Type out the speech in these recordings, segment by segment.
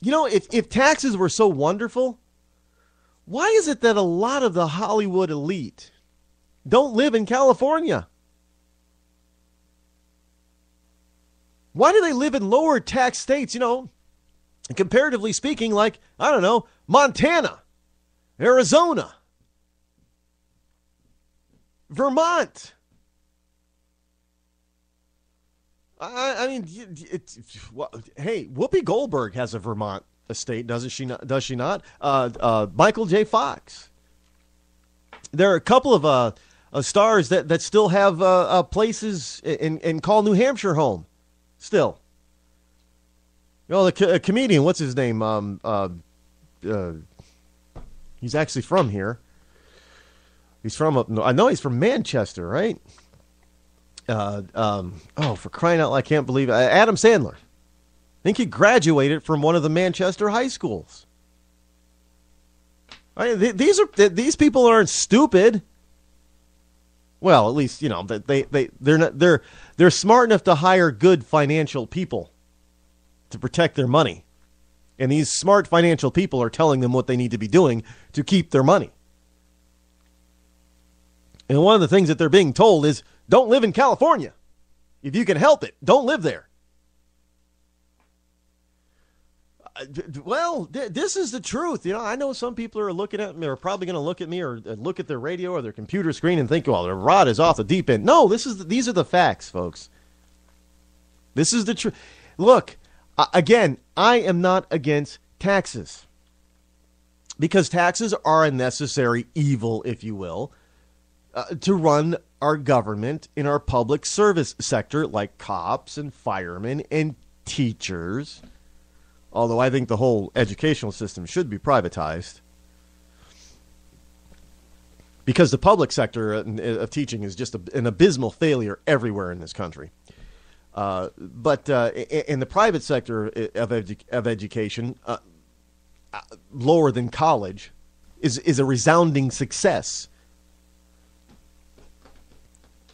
if taxes were so wonderful, why is it that a lot of the Hollywood elite don't live in California? Why do they live in lower tax states, comparatively speaking, like, I don't know, Montana, Arizona, Vermont? I mean, hey, Whoopi Goldberg has a Vermont estate, does she not? Michael J. Fox. There are a couple of stars that still have places and call New Hampshire home. Still. The comedian, what's his name? He's actually from here. He's from I know he's from Manchester, right? For crying out loud, I can't believe it. Adam Sandler. I think he graduated from one of the Manchester high schools. These people aren't stupid. Well, at least, they're smart enough to hire good financial people to protect their money. And these smart financial people are telling them what they need to be doing to keep their money. And one of the things that they're being told is, don't live in California. If you can help it, don't live there. Well, this is the truth. I know some people are looking at me, are probably going to look at me or look at their radio or their computer screen and think, well, Rod is off the deep end. No, these are the facts, folks. This is the truth. Look, again, I am not against taxes, because taxes are a necessary evil, if you will, to run our government in our public service sector, like cops and firemen and teachers. Although I think the whole educational system should be privatized, because the public sector of teaching is just an abysmal failure everywhere in this country. But in the private sector of education, lower than college, is a resounding success.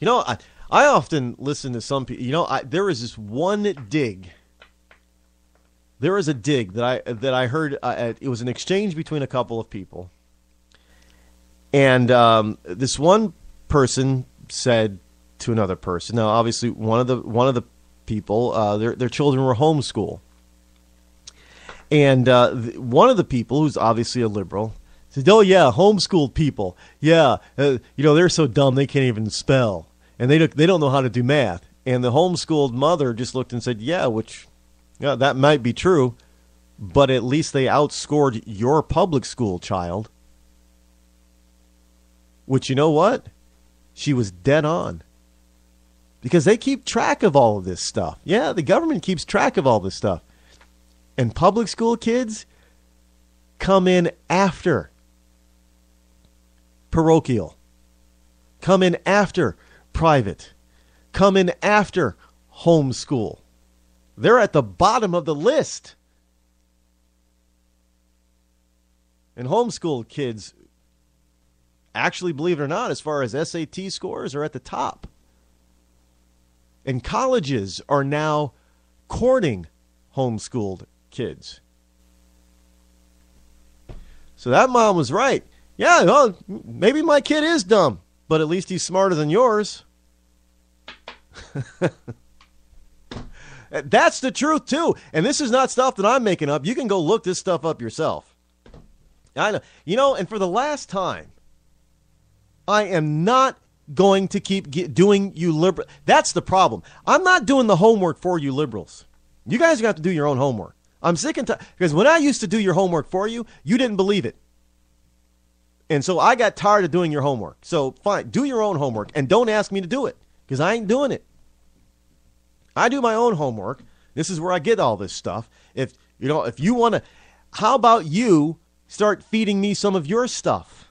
I often listen to some people. There is this one dig. There was a dig that I heard. It was an exchange between a couple of people, and this one person said to another person. Now, obviously, one of the people, their children were homeschooled, and one of the people, who's obviously a liberal, said, "Oh yeah, homeschooled people. Yeah, they're so dumb they can't even spell, and they don't know how to do math." And the homeschooled mother just looked and said, "Yeah, yeah, that might be true, but at least they outscored your public school child." Which, you know what? She was dead on. Because they keep track of all of this stuff. Yeah, the government keeps track of all this stuff. And public school kids come in after parochial, come in after private, come in after homeschool. They're at the bottom of the list. And homeschool kids, actually, believe it or not, as far as SAT scores, are at the top. And colleges are now courting homeschooled kids. So that mom was right. Yeah, well, maybe my kid is dumb, but at least he's smarter than yours. That's the truth, too. And this is not stuff that I'm making up. You can go look this stuff up yourself. I know. And for the last time, I am not going to keep doing you liberal. That's the problem. I'm not doing the homework for you liberals. You guys are going to have to do your own homework. I'm sick and tired. Because when I used to do your homework for you, you didn't believe it. And so I got tired of doing your homework. So fine, do your own homework. And don't ask me to do it, because I ain't doing it. I do my own homework. This is where I get all this stuff. If you want to, how about you start feeding me some of your stuff?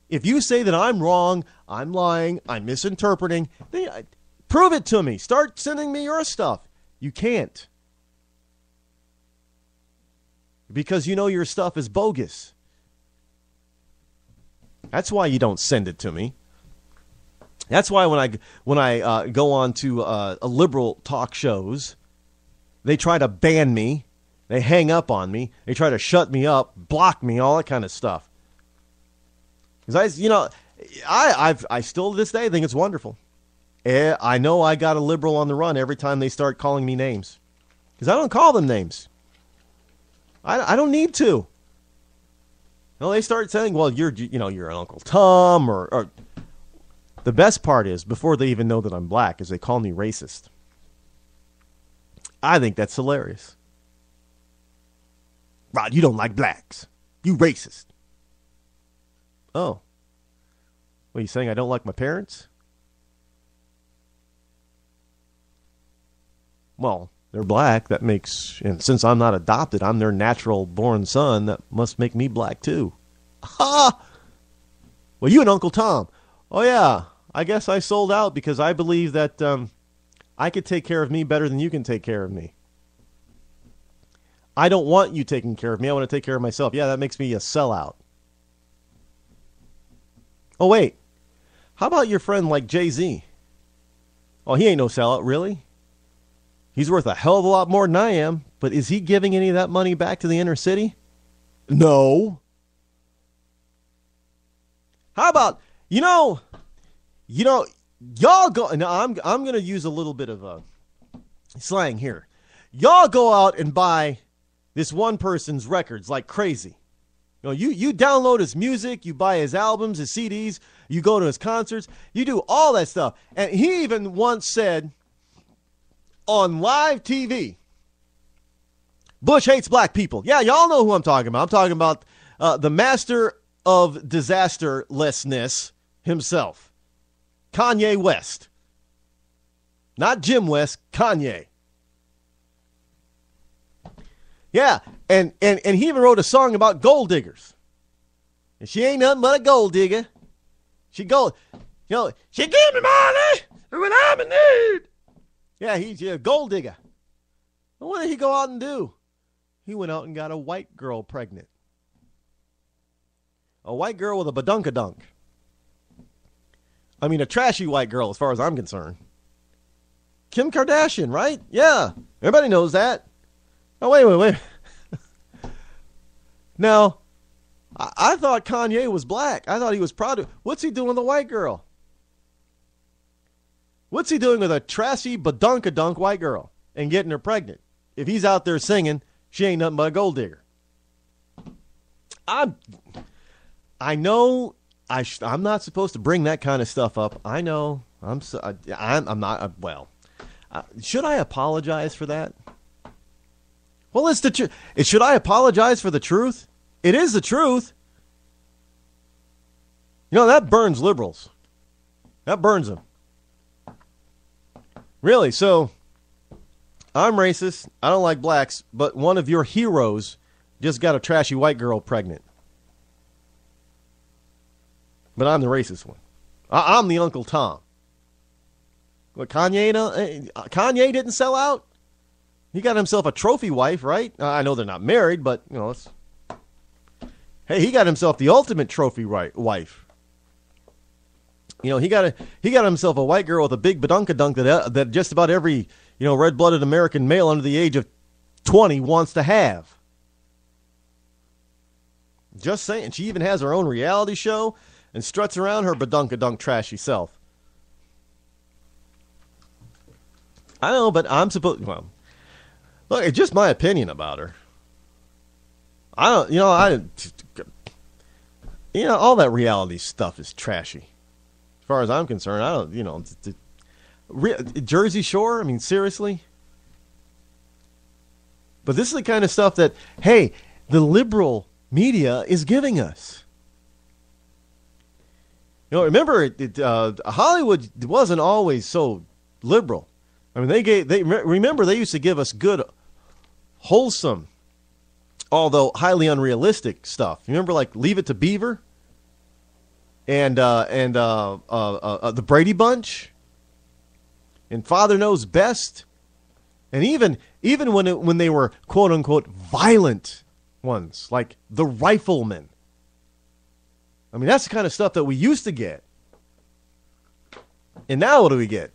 If you say that I'm wrong, I'm lying, I'm misinterpreting, then prove it to me. Start sending me your stuff. You can't. Because your stuff is bogus. That's why you don't send it to me. That's why when I go on to liberal talk shows, they try to ban me They hang up on me. They try to shut me up, block me, all that kind of stuff. Because I still to this day think it's wonderful. I know I got a liberal on the run every time they start calling me names. Because I don't call them names. I don't need to. No, they start saying, well, you're an Uncle Tom, or the best part is, before they even know that I'm black, is they call me racist. I think that's hilarious. Rod, you don't like blacks. You racist. Oh. What, are you saying I don't like my parents? Well, they're black. That makes, and since I'm not adopted, I'm their natural born son. That must make me black too. Ha! Well, you and Uncle Tom. Oh yeah, I guess I sold out because I believe that I could take care of me better than you can take care of me. I don't want you taking care of me. I want to take care of myself. Yeah, that makes me a sellout. Oh wait, how about your friend like Jay-Z? Oh, he ain't no sellout, really. He's worth a hell of a lot more than I am, but is he giving any of that money back to the inner city? No. How about, y'all go, now I'm going to use a little bit of slang here. Y'all go out and buy this one person's records like crazy. You download his music, you buy his albums, his CDs, you go to his concerts, you do all that stuff. And he even once said on live TV, Bush hates black people. Yeah, y'all know who I'm talking about. I'm talking about the master of disasterlessness himself, Kanye West. Not Jim West, Kanye. Yeah, and he even wrote a song about gold diggers. And she ain't nothing but a gold digger. She give me money when I'm in need. Yeah, he's a gold digger. But what did he go out and do? He went out and got a white girl pregnant. A white girl with a badunkadunk. I mean, a trashy white girl as far as I'm concerned. Kim Kardashian, right? Yeah, everybody knows that. Oh, wait. Now, I thought Kanye was black. I thought he was proud of. What's he doing with a white girl? What's he doing with a trashy badunkadunk white girl and getting her pregnant? If he's out there singing, she ain't nothing but a gold digger. I know I'm not supposed to bring that kind of stuff up. I know. I'm not. Should I apologize for that? Well, it's the truth. Should I apologize for the truth? It is the truth. That burns liberals. That burns them. Really, so I'm racist. I don't like blacks, but one of your heroes just got a trashy white girl pregnant. But I'm the racist one. I'm the Uncle Tom. What, Kanye didn't sell out? He got himself a trophy wife, right? I know they're not married, but, hey, he got himself the ultimate trophy wife. He got himself a white girl with a big badunkadunk that just about every, red-blooded American male under the age of 20 wants to have. Just saying. She even has her own reality show and struts around her badunkadunk trashy self. I know, but I'm supposed... Well, look, it's just my opinion about her. All that reality stuff is trashy. As far as I'm concerned, Jersey Shore, I mean, seriously? But this is the kind of stuff that, hey, the liberal media is giving us. Remember, Hollywood wasn't always so liberal. I mean, remember they used to give us good, wholesome, although highly unrealistic stuff. Remember, like Leave It to Beaver, and the Brady Bunch, and Father Knows Best, and even when they were quote unquote violent ones, like The Rifleman. I mean, that's the kind of stuff that we used to get. And now what do we get?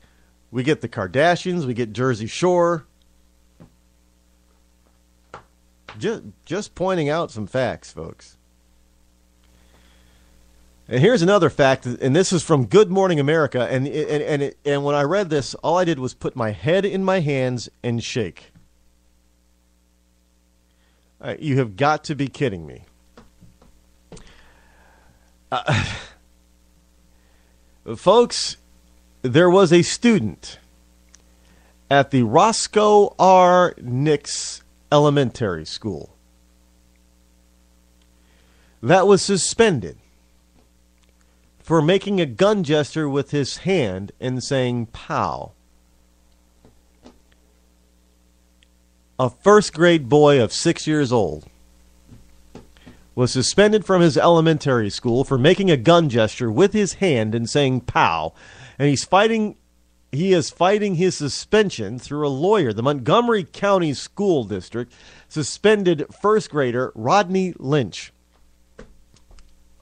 We get the Kardashians, we get Jersey Shore. Just pointing out some facts, folks. And here's another fact, and this is from Good Morning America. And when I read this, all I did was put my head in my hands and shake. You have got to be kidding me. Folks, there was a student at the Roscoe R. Nix Elementary School that was suspended for making a gun gesture with his hand and saying "pow." A first grade boy of 6 years old was suspended from his elementary school for making a gun gesture with his hand and saying "pow," and he is fighting his suspension through a lawyer. The Montgomery County School District suspended first grader Rodney Lynch.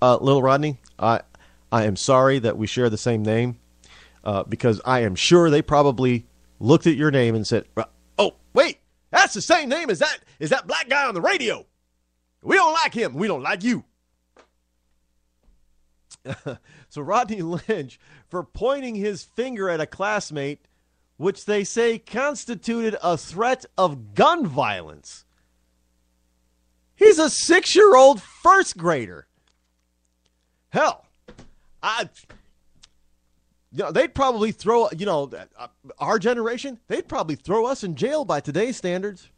Little Rodney, I am sorry that we share the same name, because I am sure they probably looked at your name and said, "Oh, wait, that's the same name as that black guy on the radio. We don't like him. We don't like you." So Rodney Lynch, for pointing his finger at a classmate, which they say constituted a threat of gun violence. He's a 6-year-old first grader. Hell, they'd probably throw, our generation, they'd probably throw us in jail by today's standards.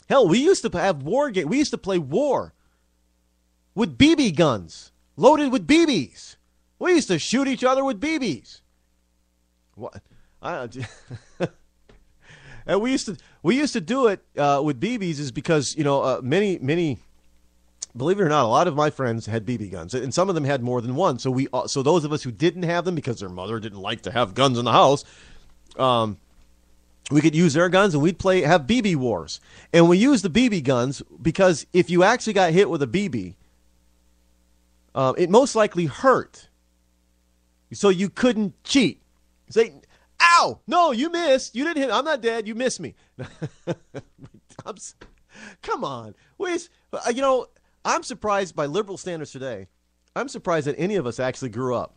Hell, we used to have war games. We used to play war with BB guns, loaded with BBs. We used to shoot each other with BBs. What? And we used to do it with BBs is because many. Believe it or not, a lot of my friends had BB guns, and some of them had more than one. So so those of us who didn't have them because their mother didn't like to have guns in the house, we could use their guns and we'd have BB wars. And we used the BB guns because if you actually got hit with a BB, it most likely hurt. So you couldn't cheat. Say, "Ow! No, you missed. You didn't hit. I'm not dead. You missed me." Come on, I'm surprised by liberal standards today. I'm surprised that any of us actually grew up.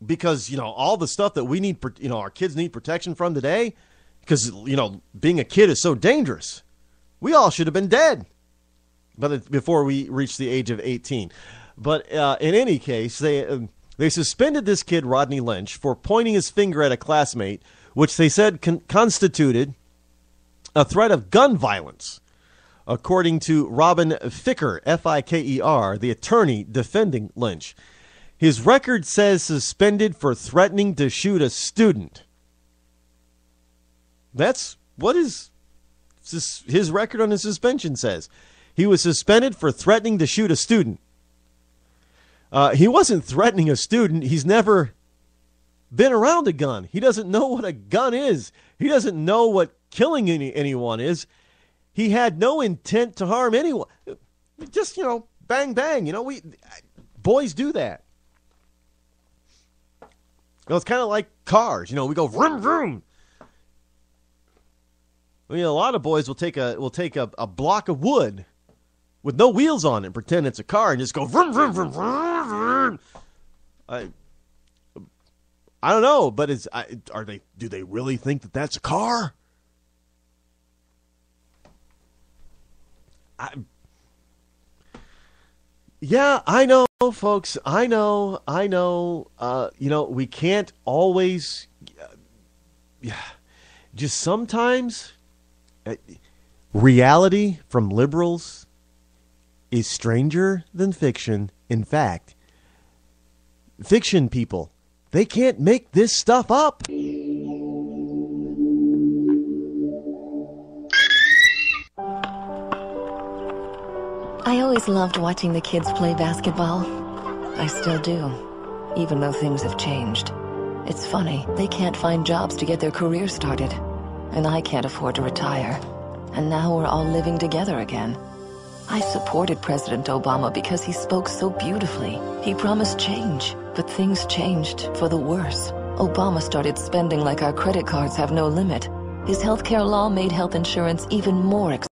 Because all the stuff that we need, our kids need protection from today, because being a kid is so dangerous. We all should have been dead, but before we reached the age of 18. But in any case, they suspended this kid Rodney Lynch for pointing his finger at a classmate, which they said constituted a threat of gun violence. According to Robin Ficker, Fiker, the attorney defending Lynch. His record says suspended for threatening to shoot a student. That's what his record on his suspension says. He was suspended for threatening to shoot a student. He wasn't threatening a student. He's never been around a gun. He doesn't know what a gun is. He doesn't know what killing anyone is. He had no intent to harm anyone. Just, bang, bang. Boys do that. It's kind of like cars. We go vroom, vroom. A lot of boys will take a block of wood with no wheels on it and pretend it's a car and just go vroom, vroom, vroom, vroom, vroom. I don't know, but do they really think that that's a car? Yeah, I know, folks. I know. We can't always. Just sometimes, reality from liberals is stranger than fiction. In fact, fiction people, they can't make this stuff up. I always loved watching the kids play basketball. I still do, even though things have changed. It's funny, they can't find jobs to get their careers started. And I can't afford to retire. And now we're all living together again. I supported President Obama because he spoke so beautifully. He promised change, but things changed for the worse. Obama started spending like our credit cards have no limit. His healthcare law made health insurance even more expensive.